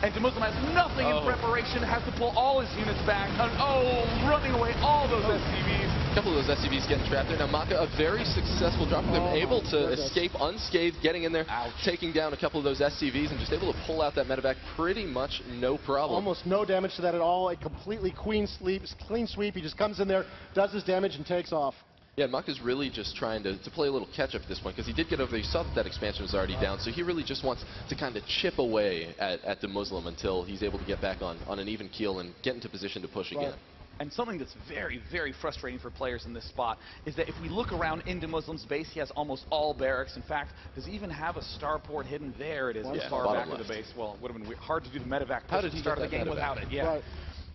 And DeMusliM has nothing in preparation, has to pull all his units back. And running away all those SCVs. A couple of those SCVs getting trapped there. Now Maka, a very successful drop. They're able to escape unscathed, getting in there, taking down a couple of those SCVs, and just able to pull out that medevac pretty much no problem. Almost no damage to that at all. A completely clean sweep. He just comes in there, does his damage, and takes off. Yeah, Maka's really just trying to play a little catch-up at this point, because he did get over there. He saw that expansion was already down, so he really just wants to kind of chip away at DeMusliM until he's able to get back on an even keel and get into position to push again. And something that's very, very frustrating for players in this spot is that if we look around in DeMusliM's base, he has almost all barracks. In fact, does he even have a starport hidden? There it is, far back of the base. Well, it would have been hard to do the medevac push at the start of the game without it. Yeah. Right.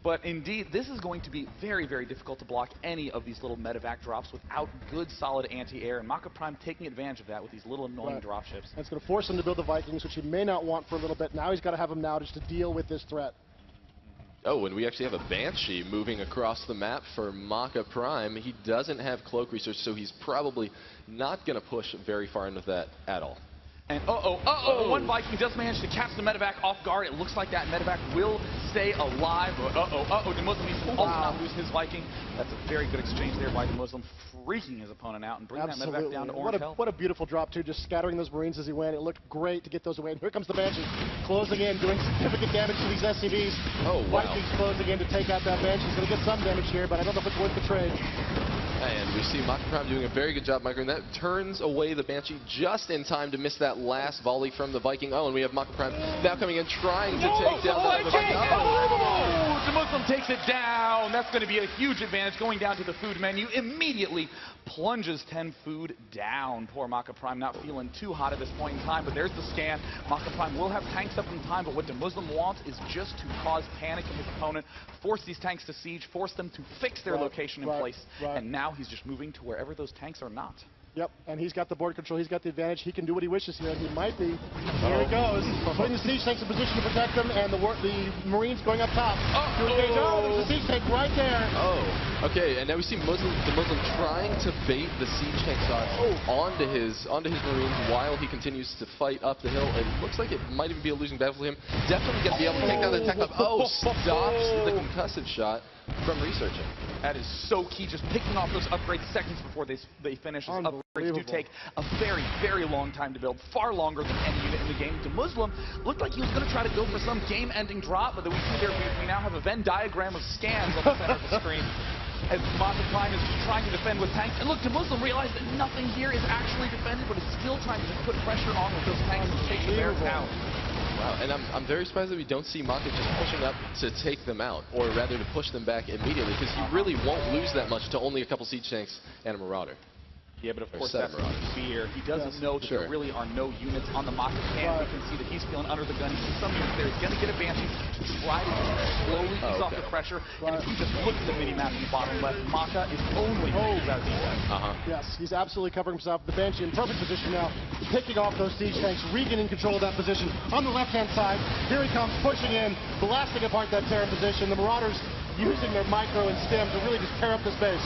But indeed, this is going to be very, very difficult to block any of these little medevac drops without good, solid anti-air. And MakaPrime taking advantage of that with these little annoying dropships. That's going to force him to build the Vikings, which he may not want for a little bit. Now he's got to have them now just to deal with this threat. Oh, and we actually have a Banshee moving across the map for MakaPrime. He doesn't have cloak research, so he's probably not going to push very far into that at all. And one Viking does manage to catch the medevac off guard. It looks like that medevac will stay alive. DeMusliM needs to also not lose his Viking. That's a very good exchange there by DeMusliM, freaking his opponent out and bringing that medevac down to orange health. What a beautiful drop, too, just scattering those Marines as he went. It looked great to get those away. And here comes the Banshee, closing in, doing significant damage to these SCVs. Vikings closing in to take out that Banshee. He's going to get some damage here, but I don't know if it's worth the trade. And we see MakaPrime doing a very good job, Micro, and that turns away the Banshee just in time to miss that last volley from the Viking. And we have MakaPrime now coming in, trying to take down the Viking. DeMusliM takes it down. That's going to be a huge advantage. Going down to the food menu, immediately plunges 10 food down. Poor MakaPrime not feeling too hot at this point in time, but there's the scan. MakaPrime will have tanks up in time, but what DeMusliM wants is just to cause panic in his opponent, force these tanks to siege, force them to fix their location in place, and now he's just moving to wherever those tanks are not. Yep, and he's got the board control. He's got the advantage. He can do what he wishes here, and he might be. Here he goes, putting the siege tanks in position to protect them, and the Marines going up top. There's a siege tank right there. Okay, and now we see DeMusliM trying to bait the siege tank shots onto his Marines while he continues to fight up the hill. It looks like it might even be a losing battle for him. Definitely going to be able to take down the attack up. Stops the concussive shot from researching. That is so key, just picking off those upgrades seconds before they finish. Those upgrades do take a very, very long time to build, far longer than any unit in the game. DeMusliM looked like he was going to try to go for some game-ending drop, but then we see there we now have a Venn diagram of scans on the center of the screen as MakaPrime is trying to defend with tanks. And look, DeMusliM realized that nothing here is actually defended, but is still trying to put pressure on with those tanks and take the barracks out. Wow, and I'm very surprised that we don't see Maka just pushing up to take them out, or rather to push them back immediately, because he really won't lose that much to only a couple siege tanks and a Marauder. Yeah, but of course that's fear. He doesn't know that there really are no units on the Maka camp. We can see that he's feeling under the gun. He sees some units there. He's going to get a Banshee to try to slowly ease off the pressure. And if you just look at the mini-map in the bottom left, Maka is only out defense. Yes, he's absolutely covering himself. The Banshee in perfect position now, picking off those siege tanks, regaining control of that position. On the left-hand side, here he comes, pushing in, blasting apart that Terran position. The Marauders using their micro and stem to really just tear up the space.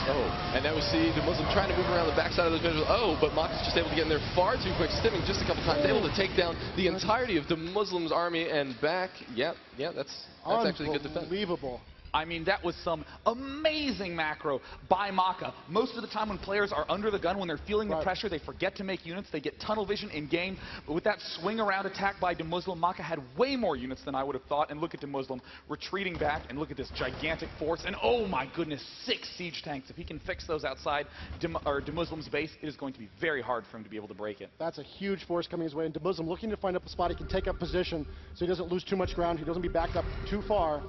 And now we see DeMusliM trying to move around the backside of those visuals. But Maka's just able to get in there far too quick, stimming just a couple times, able to take down the entirety of DeMusliM's army and back. That's actually a good defense. Unbelievable. I mean, that was some amazing macro by Maka. Most of the time when players are under the gun, when they're feeling the pressure, they forget to make units. They get tunnel vision in game. But with that swing around attack by DeMusliM, Maka had way more units than I would have thought. And look at DeMusliM retreating back, and look at this gigantic force. And oh my goodness, 6 siege tanks. If he can fix those outside DeMusliM's base, it is going to be very hard for him to be able to break it. That's a huge force coming his way. And DeMusliM looking to find up a spot he can take up position so he doesn't lose too much ground. He doesn't be backed up too far.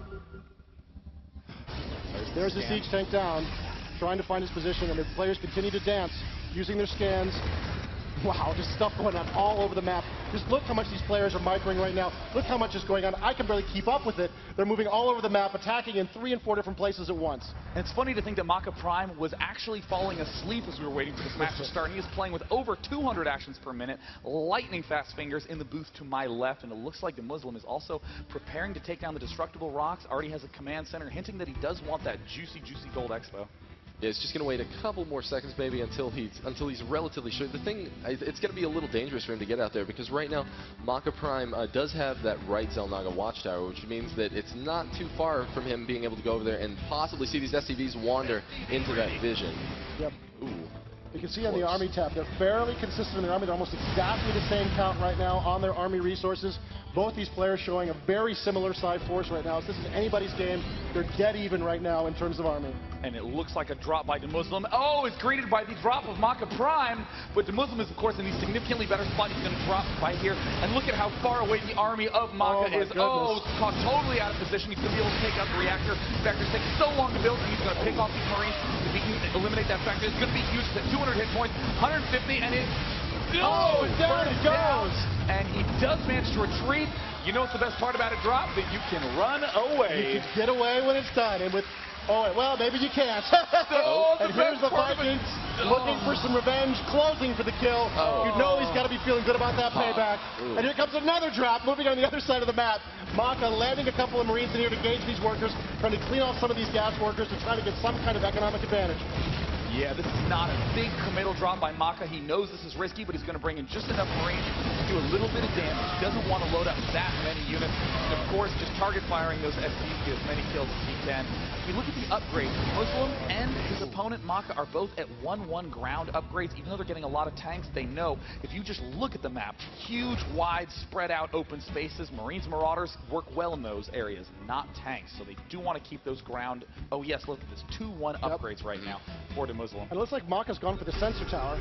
There's the siege tank down, trying to find his position, and the players continue to dance, using their scans. Wow, just stuff going on all over the map. Just look how much these players are microing right now. Look how much is going on. I can barely keep up with it. They're moving all over the map, attacking in 3 and 4 different places at once. And it's funny to think that MakaPrime was actually falling asleep as we were waiting for this match to start. And he is playing with over 200 actions per minute, lightning fast fingers in the booth to my left. And it looks like DeMusliM is also preparing to take down the destructible rocks. Already has a command center, hinting that he does want that juicy, juicy gold expo. Yeah, it's just going to wait a couple more seconds maybe until he's relatively sure. The thing, it's going to be a little dangerous for him to get out there because right now MakaPrime does have that right Xel'Naga watchtower, which means that it's not too far from him being able to go over there and possibly see these SCVs wander into that vision. Yep. Ooh. You can see on the Army tab, they're fairly consistent in their Army. They're almost exactly the same count right now on their Army resources. Both these players showing a very similar side force right now. If this is anybody's game, they're dead even right now in terms of Army. And it looks like a drop by DeMusliM. Oh, it's greeted by the drop of MakaPrime. But DeMusliM is, of course, in a significantly better spot. He's going to drop by here. And look at how far away the army of Maka is. Goodness. Oh, caught totally out of position. He's going to be able to take out the reactor. Vector's taking so long to build, and he's going to pick off these Marines. If he can eliminate that Vector, it's going to be huge. It's at 200 hit points, 150, and it... Oh, down it goes! And he does manage to retreat. You know what's the best part about a drop? That you can run away. You can get away when it's done. And with... Oh, well, maybe you can't. And here's the Vikings looking for some revenge, closing for the kill. You know he's got to be feeling good about that payback. And here comes another drop, moving on the other side of the map. Maka landing a couple of Marines in here to gauge these workers, trying to clean off some of these gas workers to try to get some kind of economic advantage. Yeah, this is not a big committal drop by Maka. He knows this is risky, but he's going to bring in just enough Marines to do a little bit of damage. He doesn't want to load up that many units. And, of course, just target firing those SCVs to get as many kills as he can. If you look at the upgrades, Muslim and his opponent, Maka, are both at 1-1 ground upgrades. Even though they're getting a lot of tanks, they know if you just look at the map, huge, wide, spread out open spaces, Marines, Marauders work well in those areas, not tanks. So they do want to keep those ground. Oh, yes, look at this. 2-1 upgrades right now for DeMusliM. And it looks like Maka's gone for the sensor tower.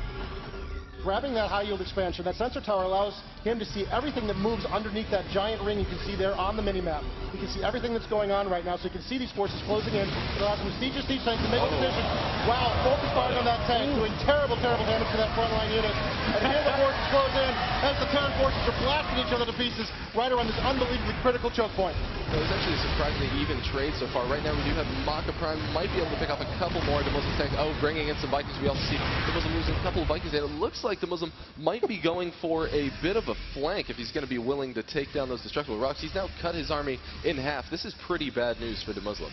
Grabbing that high yield expansion, that sensor tower allows him to see everything that moves underneath that giant ring you can see there on the mini-map. You can see everything that's going on right now, so you can see these forces closing in. It allows him to siege your siege tanks and make a decision. Wow, focus firing on that tank, doing terrible, terrible damage to that frontline unit. And here the forces close in as the Terran forces are blasting each other to pieces right around this unbelievably critical choke point. It was actually a surprisingly even trade so far. Right now we do have MakaPrime might be able to pick up a couple more DeMusliM tanks. Oh, bringing in some Vikings. We also see DeMusliM losing a couple of Vikings, and it looks like DeMusliM might be going for a bit of a flank if he's going to be willing to take down those destructible rocks. He's now cut his army in half. This is pretty bad news for DeMusliM.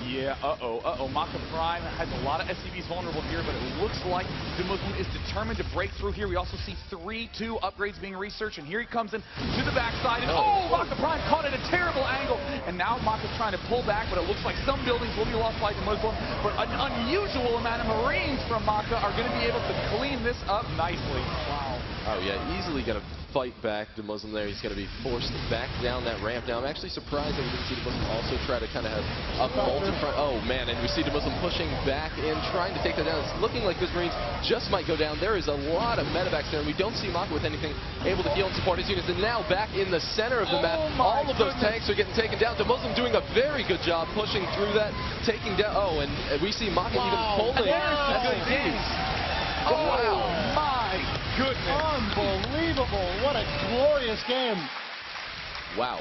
Yeah, MakaPrime has a lot of SCVs vulnerable here, but it looks like DeMusliM is determined to break through here. We also see 3-2 upgrades being researched, and here he comes in to the backside, and MakaPrime caught at a terrible angle, and now Maka's trying to pull back, but it looks like some buildings will be lost by DeMusliM, but an unusual amount of Marines from Maka are going to be able to clean this up nicely. Wow. Oh, yeah, easily going to fight back DeMusliM there. He's going to be forced back down that ramp. Now, I'm actually surprised that we didn't see DeMusliM also try to kind of have a multi-front. Oh, man, and we see DeMusliM pushing back in, trying to take that down. It's looking like this Marines just might go down. There is a lot of medevacs there, and we don't see Maka with anything able to heal and support his units. And now back in the center of the map, all of those tanks are getting taken down. DeMusliM doing a very good job pushing through that, taking down. Oh, and we see Maka even pulling. There's the good games. Oh, my goodness. Unbelievable. What a glorious game. Wow.